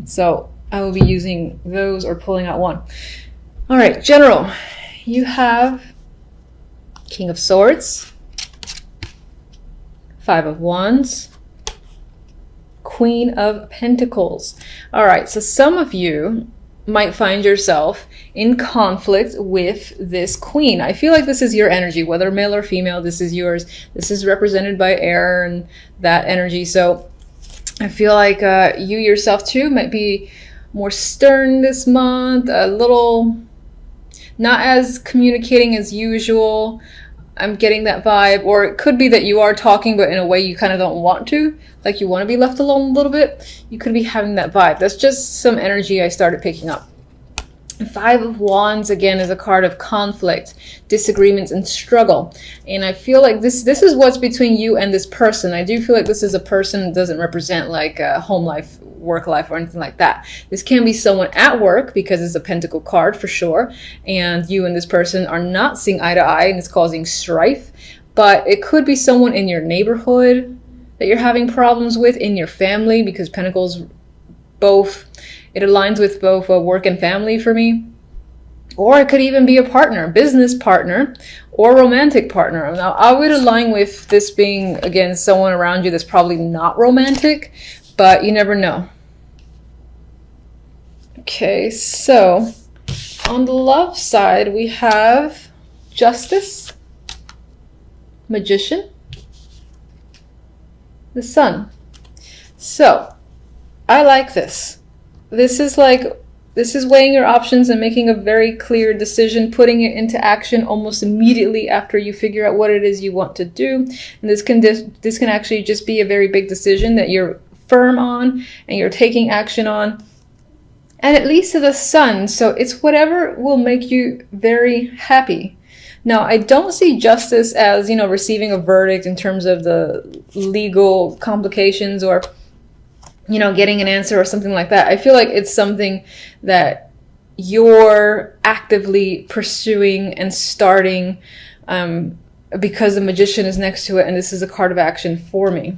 So I will be using those or pulling out one. All right, general, you have King of Swords, Five of Wands, Queen of Pentacles. All right, so some of you might find yourself in conflict with this queen. I feel like this is your energy, whether male or female, this is yours. This is represented by air and that energy. So I feel like you yourself too might be more stern this month, a little not as communicating as usual. I'm getting that vibe. Or it could be that you are talking, but in a way you kind of don't want to. Like you want to be left alone a little bit. You could be having that vibe. That's just some energy I started picking up. Five of Wands, again, is a card of conflict, disagreements, and struggle. And I feel like this is what's between you and this person. I do feel like this is a person that doesn't represent like a home life, work life, or anything like that. This can be someone at work because it's a pentacle card for sure. And you and this person are not seeing eye to eye and it's causing strife. But it could be someone in your neighborhood that you're having problems with, in your family, because Pentacles both... It aligns with both work and family for me. Or it could even be a partner, business partner, or romantic partner. Now, I would align with this being, again, someone around you that's probably not romantic, but you never know. Okay, so on the love side, we have Justice, Magician, the Sun. So, I like this. This is weighing your options and making a very clear decision, putting it into action almost immediately after you figure out what it is you want to do. And this can actually just be a very big decision that you're firm on and you're taking action on. And it leads to the Sun, so it's whatever will make you very happy. Now, I don't see justice as, receiving a verdict in terms of the legal complications or getting an answer or something like that. I feel like it's something that you're actively pursuing and starting because the Magician is next to it and this is a card of action for me.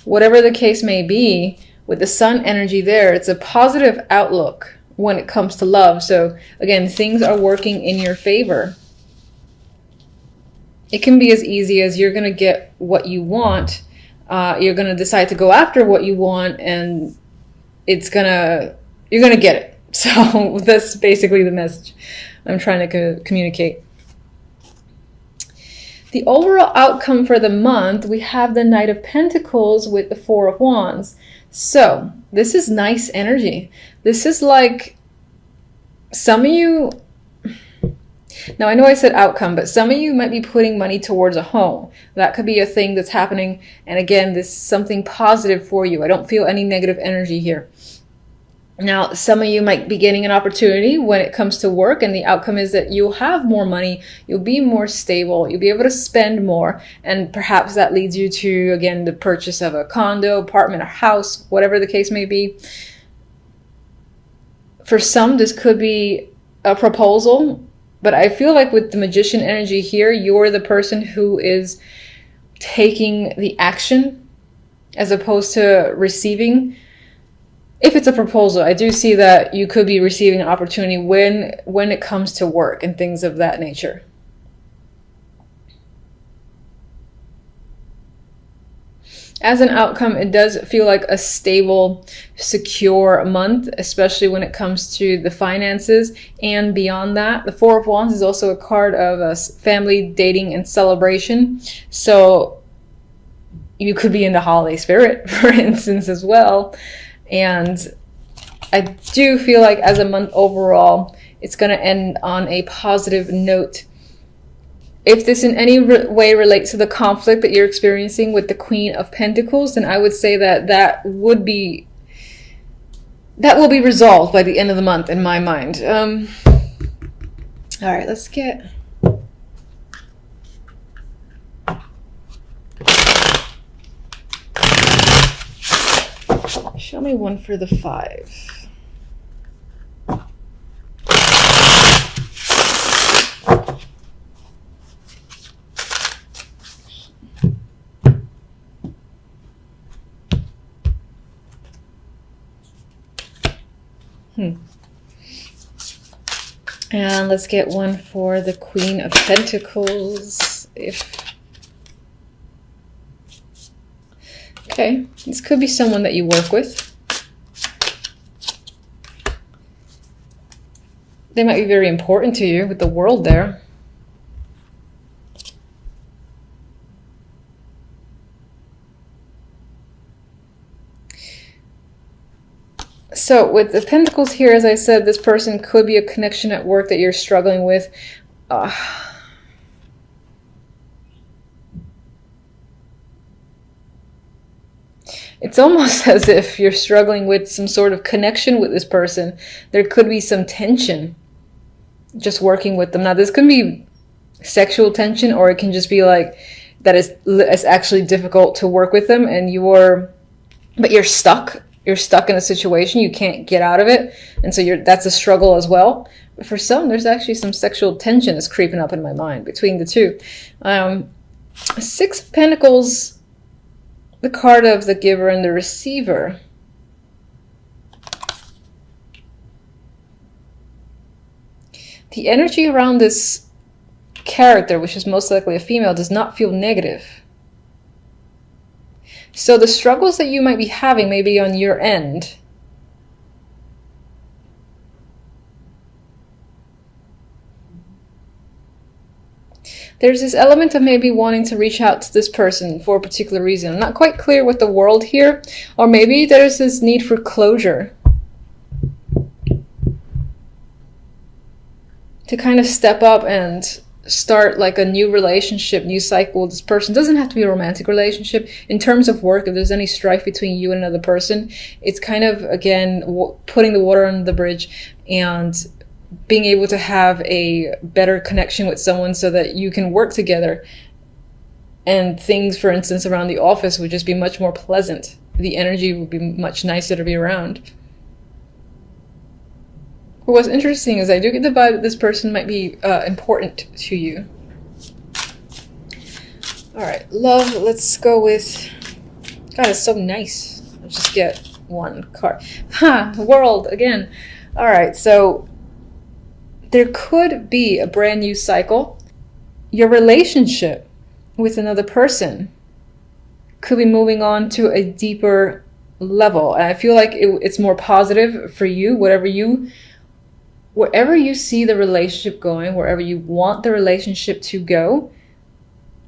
Whatever the case may be, with the Sun energy there, it's a positive outlook when it comes to love. So again, things are working in your favor. It can be as easy as you're going to get what you want. You're going to decide to go after what you want, and you're going to get it. So that's basically the message I'm trying to communicate. The overall outcome for the month, we have the Knight of Pentacles with the Four of Wands. So this is nice energy. This is like some of you... Now, I know I said outcome, but some of you might be putting money towards a home. That could be a thing that's happening. And again, this is something positive for you. I don't feel any negative energy here. Now, some of you might be getting an opportunity when it comes to work, and the outcome is that you'll have more money, you'll be more stable, you'll be able to spend more, and perhaps that leads you to, again, the purchase of a condo, apartment, or house, whatever the case may be. For some, this could be a proposal. But I feel like with the Magician energy here, you're the person who is taking the action as opposed to receiving. If it's a proposal, I do see that you could be receiving an opportunity when it comes to work and things of that nature. As an outcome, it does feel like a stable, secure month, especially when it comes to the finances and beyond that. The Four of Wands is also a card of family, dating, and celebration. So you could be in the holiday spirit, for instance, as well. And I do feel like as a month overall, it's going to end on a positive note. If this in any way relates to the conflict that you're experiencing with the Queen of Pentacles, then I would say that will be resolved by the end of the month in my mind. All right, let's get... Show me one for the 5. And let's get one for the Queen of Pentacles. Okay, this could be someone that you work with. They might be very important to you with the World there. So with the Pentacles here, as I said, this person could be a connection at work that you're struggling with. It's almost as if you're struggling with some sort of connection with this person. There could be some tension just working with them. Now, this could be sexual tension, or it can just be like that it's actually difficult to work with them, and but you're stuck. You're stuck in a situation, you can't get out of it, and so that's a struggle as well. But for some, there's actually some sexual tension that's creeping up in my mind between the two. Six of Pentacles, the card of the giver and the receiver. The energy around this character, which is most likely a female, does not feel negative. So the struggles that you might be having may be on your end. There's this element of maybe wanting to reach out to this person for a particular reason. I'm not quite clear with the World here. Or maybe there's this need for closure. To kind of step up and start like a new relationship, new cycle with this person. It doesn't have to be a romantic relationship. In terms of work, if there's any strife between you and another person, it's kind of, again, putting the water under the bridge and being able to have a better connection with someone so that you can work together. And things, for instance, around the office would just be much more pleasant. The energy would be much nicer to be around. But what's interesting is I do get the vibe that this person might be important to you. All right, love, let's go with... God, it's so nice. Let's just get one card. World, again. All right, so there could be a brand new cycle. Your relationship with another person could be moving on to a deeper level. And I feel like it's more positive for you, wherever you see the relationship going, wherever you want the relationship to go,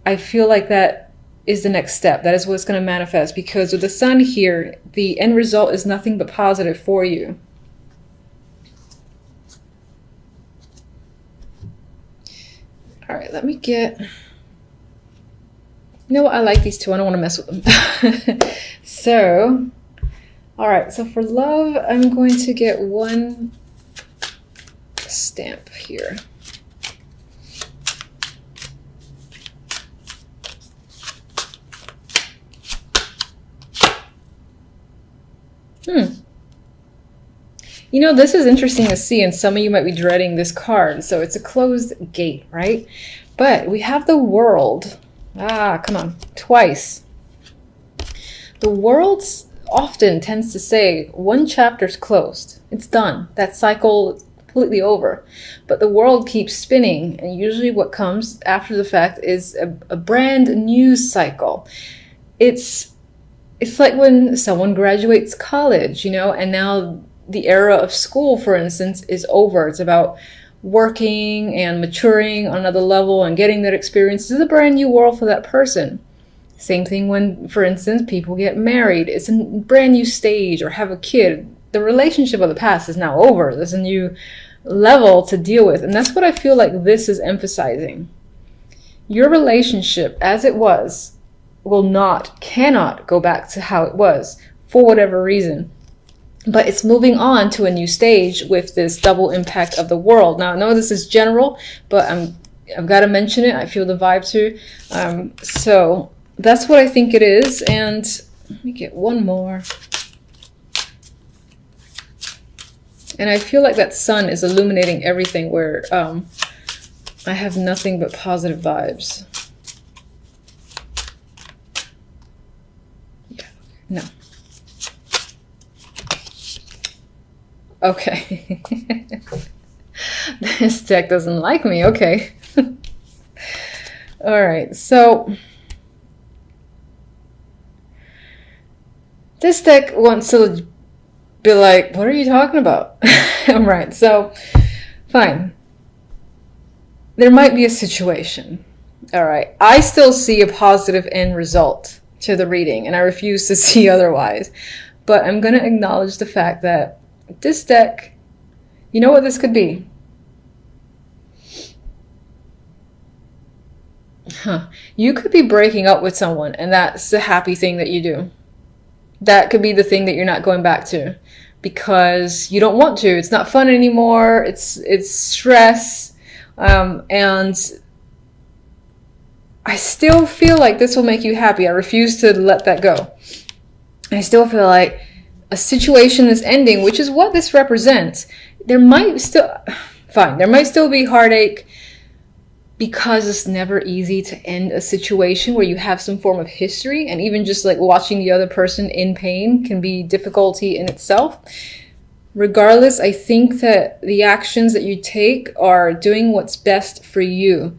I feel like that is the next step. That is what's going to manifest, because with the Sun here, the end result is nothing but positive for you. All right, let me get... You know what? I like these two. I don't want to mess with them. So, all right. So for love, I'm going to get one stamp here. You know, this is interesting to see, and some of you might be dreading this card. So it's a closed gate, right? But we have the World. Come on, twice. The World often tends to say one chapter's closed. It's done. That cycle is completely over. But the World keeps spinning, and usually what comes after the fact is a brand new cycle. It's like when someone graduates college, you know, and now the era of school, for instance, is over. It's about working and maturing on another level and getting that experience. This is a brand new world for that person. Same thing when, for instance, people get married. It's a brand new stage, or have a kid. The relationship of the past is now over. There's a new level to deal with. And that's what I feel like this is emphasizing. Your relationship as it was cannot go back to how it was for whatever reason. But it's moving on to a new stage with this double impact of the World. Now, I know this is general, but I've got to mention it. I feel the vibe too. So that's what I think it is. And let me get one more. And I feel like that Sun is illuminating everything, where I have nothing but positive vibes. No. Okay. This deck doesn't like me. Okay. All right. So this deck wants to be like, what are you talking about? Right. So fine. There might be a situation. All right. I still see a positive end result to the reading, and I refuse to see otherwise. But I'm going to acknowledge the fact that this deck, you know what this could be? You could be breaking up with someone, and that's the happy thing that you do. That could be the thing that you're not going back to because you don't want to. It's not fun anymore. It's stress. And I still feel like this will make you happy. I refuse to let that go. I still feel like a situation is ending, which is what this represents. There might still be heartache because it's never easy to end a situation where you have some form of history, and even just like watching the other person in pain can be difficulty in itself. Regardless, I think that the actions that you take are doing what's best for you.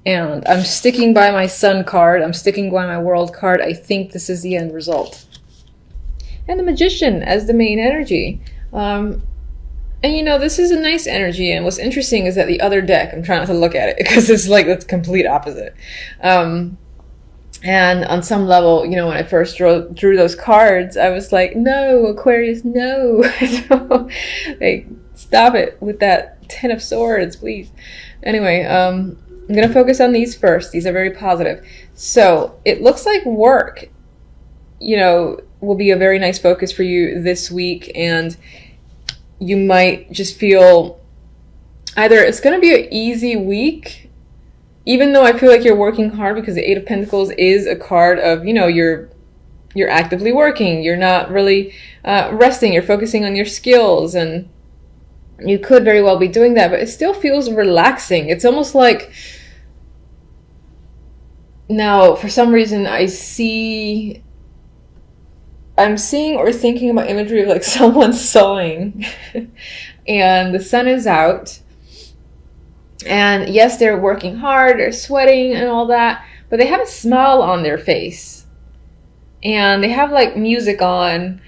And I'm sticking by my Sun card. I'm sticking by my World card. I think this is the end result. And the Magician as the main energy. And you know, this is a nice energy. And what's interesting is that the other deck, I'm trying not to look at it because it's like the complete opposite. And on some level, you know, when I first drew those cards, I was like, no, Aquarius, no. Like, stop it with that 10 of Swords, please. Anyway, I'm going to focus on these first. These are very positive. So it looks like work, you know, will be a very nice focus for you this week. And you might just feel either it's going to be an easy week, even though I feel like you're working hard, because the Eight of Pentacles is a card of, you know, you're actively working. You're not really resting. You're focusing on your skills, and you could very well be doing that, but it still feels relaxing. It's almost like, now, for some reason, I'm seeing or thinking about imagery of like someone sewing and the sun is out. And yes, they're working hard, they're sweating and all that, but they have a smile on their face. And they have like music on.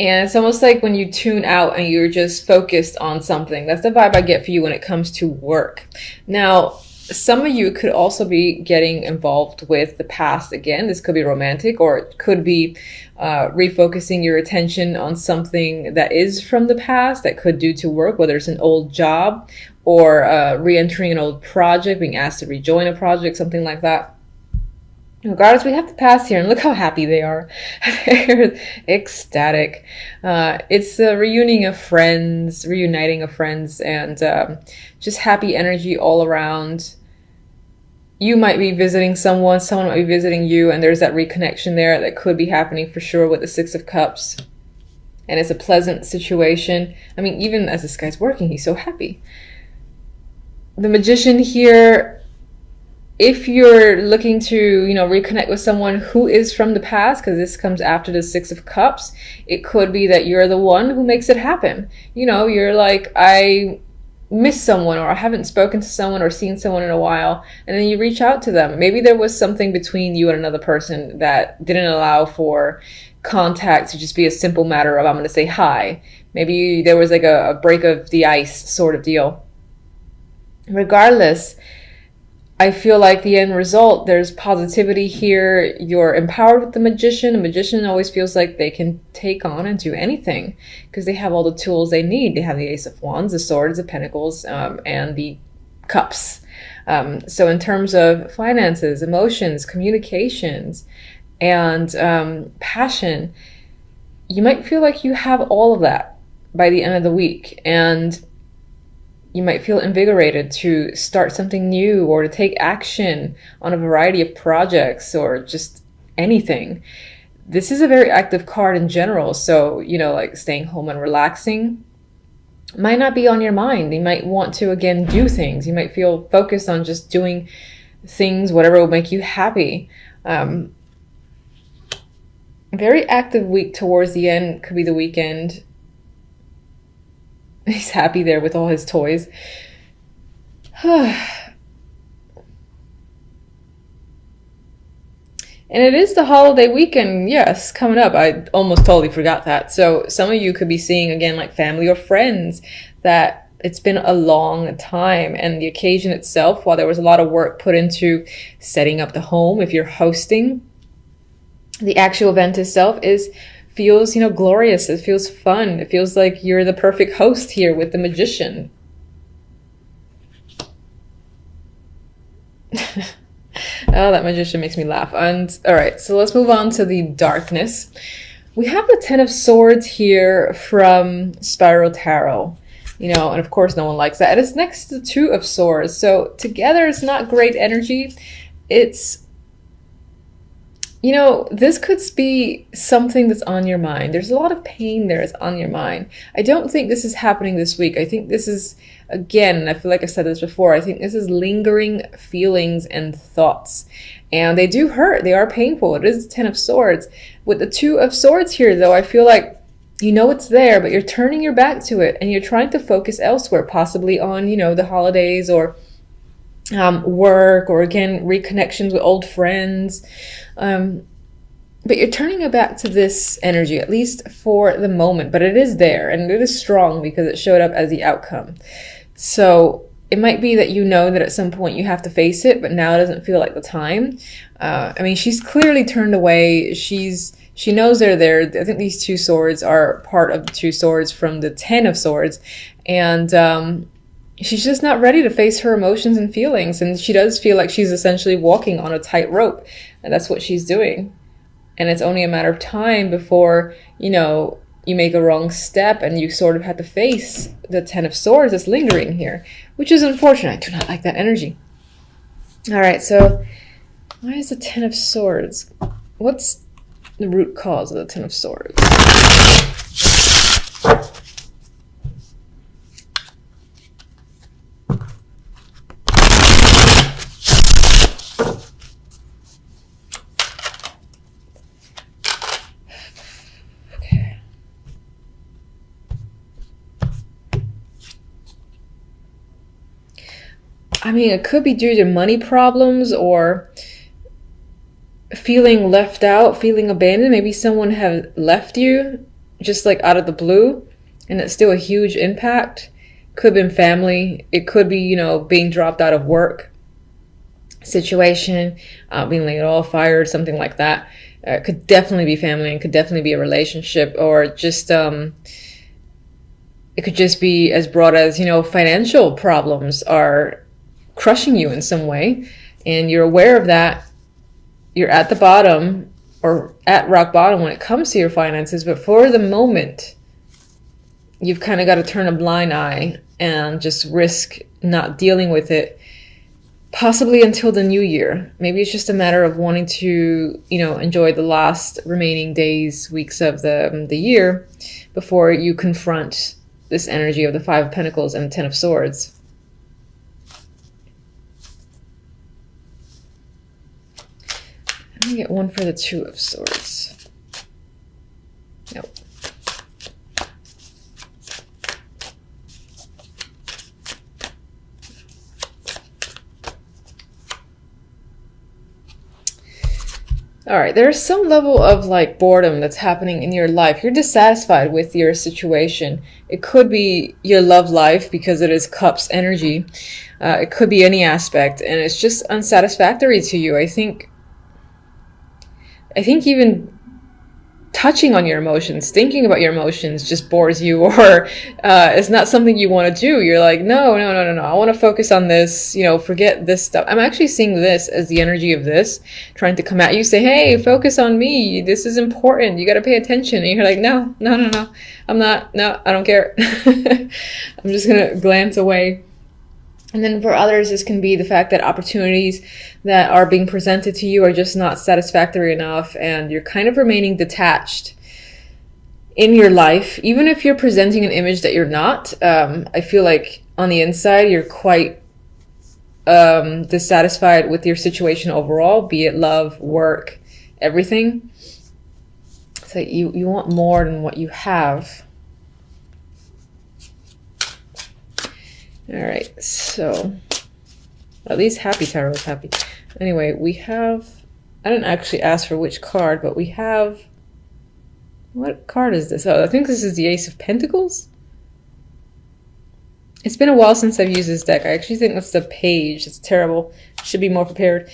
And it's almost like when you tune out and you're just focused on something. That's the vibe I get for you when it comes to work. Now, some of you could also be getting involved with the past again. This could be romantic, or it could be refocusing your attention on something that is from the past that could do to work, whether it's an old job or re-entering an old project, being asked to rejoin a project, something like that. Regardless, we have the past here, and look how happy they are. They're ecstatic. It's a reuniting of friends, and just happy energy all around. You might be visiting someone might be visiting you, and there's that reconnection there that could be happening for sure with the Six of Cups. And it's a pleasant situation. I mean, even as this guy's working, he's so happy. The Magician here, if you're looking to, you know, reconnect with someone who is from the past, because this comes after the Six of Cups, it could be that you're the one who makes it happen. You know, you're like, I miss someone, or I haven't spoken to someone or seen someone in a while, and then you reach out to them. Maybe there was something between you and another person that didn't allow for contact to just be a simple matter of, I'm going to say hi. Maybe there was like a break of the ice sort of deal. Regardless, I feel like the end result, there's positivity here. You're empowered with the Magician. A Magician always feels like they can take on and do anything because they have all the tools they need. They have the Ace of Wands, the Swords, the Pentacles, and the Cups. So in terms of finances, emotions, communications, and passion, you might feel like you have all of that by the end of the week. And you might feel invigorated to start something new or to take action on a variety of projects or just anything. This is a very active card in general. So, you know, like staying home and relaxing might not be on your mind. You might want to, again, do things. You might feel focused on just doing things, whatever will make you happy. A very active week towards the end could be the weekend. He's happy there with all his toys. And it is the holiday weekend, yes, coming up. I almost totally forgot that. So some of you could be seeing, again, like family or friends that it's been a long time. And the occasion itself, while there was a lot of work put into setting up the home, if you're hosting, the actual event itself feels, glorious. It feels fun. It feels like you're the perfect host here with the magician. Oh, that magician makes me laugh. And all right, so let's move on to the darkness. We have the Ten of Swords here from Spiral Tarot, and of course no one likes that. And it's next to the Two of Swords. So together it's not great energy. It's, this could be something that's on your mind. There's a lot of pain there that's on your mind. I don't think this is happening this week. I think this is, again, I feel like I said this before, I think this is lingering feelings and thoughts. And they do hurt. They are painful. It is the Ten of Swords. With the Two of Swords here, though, I feel like it's there, but you're turning your back to it and you're trying to focus elsewhere, possibly on, the holidays or work, or again, reconnections with old friends. But you're turning it back to this energy, at least for the moment. But it is there, and it is strong because it showed up as the outcome. So it might be that that at some point you have to face it, but now it doesn't feel like the time. She's clearly turned away. She knows they're there. I think these two swords are part of the two swords from the Ten of Swords. And she's just not ready to face her emotions and feelings. And she does feel like she's essentially walking on a tightrope. And that's what she's doing. And it's only a matter of time before, you make a wrong step and you sort of have to face the Ten of Swords that's lingering here, which is unfortunate. I do not like that energy. All right, so why is the Ten of Swords? What's the root cause of the Ten of Swords? It could be due to money problems or feeling left out, feeling abandoned. Maybe someone has left you just like out of the blue, and it's still a huge impact. Could have been family. It could be, being dropped out of work situation, being laid off, fired, something like that. It could definitely be family, and could definitely be a relationship, or just it could just be as broad as, financial problems are crushing you in some way, and you're aware of that. You're at the bottom, or at rock bottom when it comes to your finances, but for the moment you've kind of got to turn a blind eye and just risk not dealing with it, possibly until the new year. Maybe it's just a matter of wanting to, enjoy the last remaining days, weeks of the year before you confront this energy of the Five of Pentacles and the Ten of Swords. Let me get one for the Two of Swords. Nope. All right, there's some level of like boredom that's happening in your life. You're dissatisfied with your situation. It could be your love life because it is Cups energy. It could be any aspect, and it's just unsatisfactory to you. I think even touching on your emotions, thinking about your emotions just bores you, or it's not something you want to do. You're like, no. I want to focus on this, forget this stuff. I'm actually seeing this as the energy of this trying to come at you, say, hey, focus on me. This is important. You got to pay attention. And you're like, no. I'm not. No, I don't care. I'm just going to glance away. And then for others, this can be the fact that opportunities that are being presented to you are just not satisfactory enough, and you're kind of remaining detached in your life. Even if you're presenting an image that you're not, I feel like on the inside, you're quite dissatisfied with your situation overall, be it love, work, everything. So you want more than what you have. All right, so at least Happy Tarot is happy. Anyway, we have, I didn't actually ask for which card, but we have, what card is this? Oh, I think this is the Ace of Pentacles. It's been a while since I've used this deck. I actually think that's the page. It's terrible. Should be more prepared.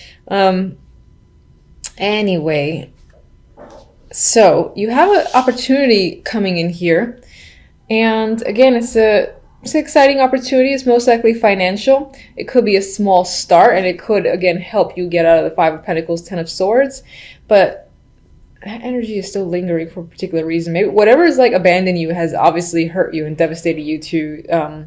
Anyway, so you have an opportunity coming in here. And again, it's an exciting opportunity. It's most likely financial. It could be a small start, and it could, again, help you get out of the Five of Pentacles, Ten of Swords. But energy is still lingering for a particular reason. Maybe whatever is like abandoned you has obviously hurt you and devastated you to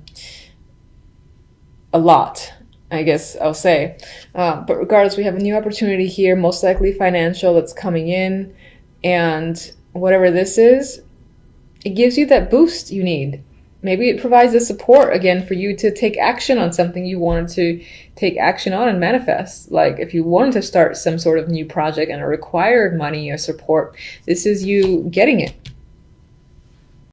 a lot, I guess I'll say. But regardless, we have a new opportunity here, most likely financial, that's coming in. And whatever this is, it gives you that boost you need. Maybe it provides the support again for you to take action on something you wanted to take action on and manifest. Like if you wanted to start some sort of new project and it required money or support, this is you getting it.